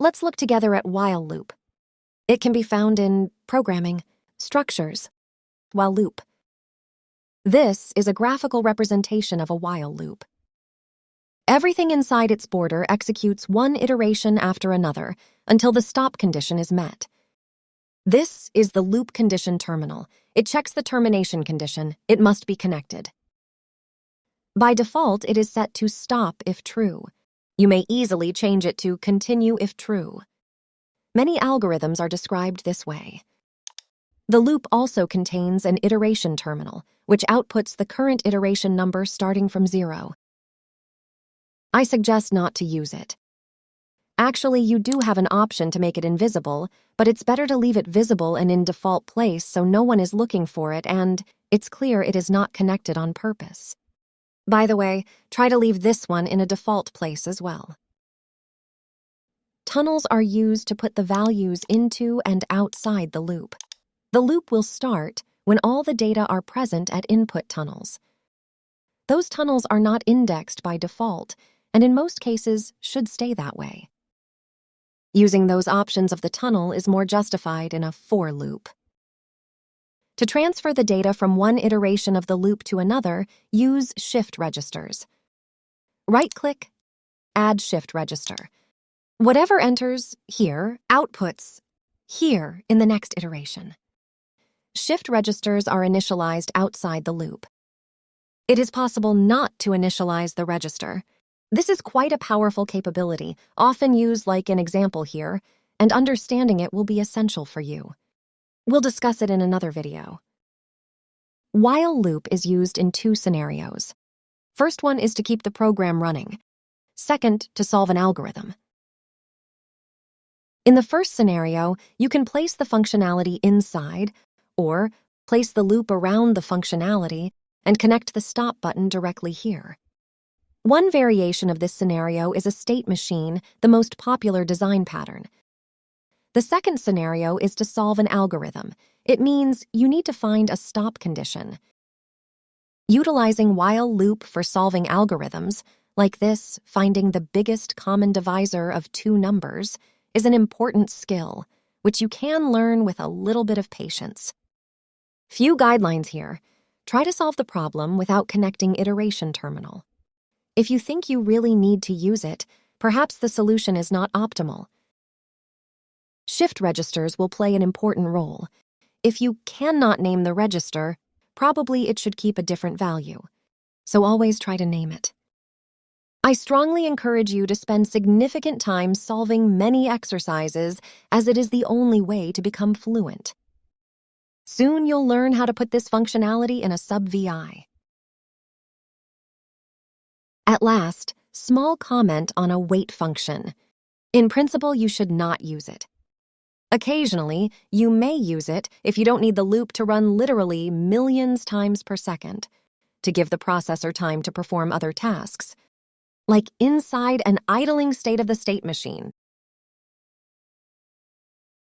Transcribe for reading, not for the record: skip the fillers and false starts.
Let's look together at while loop. It can be found in programming, structures, while loop. This is a graphical representation of a while loop. Everything inside its border executes one iteration after another until the stop condition is met. This is the loop condition terminal. It checks the termination condition. It must be connected. By default, it is set to stop if true. You may easily change it to continue if true. Many algorithms are described this way. The loop also contains an iteration terminal, which outputs the current iteration number starting from 0. I suggest not to use it. Actually, you do have an option to make it invisible, but it's better to leave it visible and in default place so no one is looking for it and it's clear it is not connected on purpose. By the way, try to leave this one in a default place as well. Tunnels are used to put the values into and outside the loop. The loop will start when all the data are present at input tunnels. Those tunnels are not indexed by default, and in most cases should stay that way. Using those options of the tunnel is more justified in a for loop. To transfer the data from one iteration of the loop to another, use shift registers. Right-click, add shift register. Whatever enters here outputs here in the next iteration. Shift registers are initialized outside the loop. It is possible not to initialize the register. This is quite a powerful capability, often used like an example here, and understanding it will be essential for you. We'll discuss it in another video. While loop is used in two scenarios. First one is to keep the program running. Second, to solve an algorithm. In the first scenario, you can place the functionality inside, or place the loop around the functionality and connect the stop button directly here. One variation of this scenario is a state machine, the most popular design pattern. The second scenario is to solve an algorithm. It means you need to find a stop condition. Utilizing while loop for solving algorithms, like this, finding the biggest common divisor of two numbers, is an important skill, which you can learn with a little bit of patience. Few guidelines here. Try to solve the problem without connecting iteration terminal. If you think you really need to use it, perhaps the solution is not optimal. Shift registers will play an important role. If you cannot name the register, probably it should keep a different value. So always try to name it. I strongly encourage you to spend significant time solving many exercises, as it is the only way to become fluent. Soon you'll learn how to put this functionality in a sub-VI. At last, small comment on a wait function. In principle, you should not use it. Occasionally, you may use it if you don't need the loop to run literally millions times per second, to give the processor time to perform other tasks, like inside an idling state of the state machine.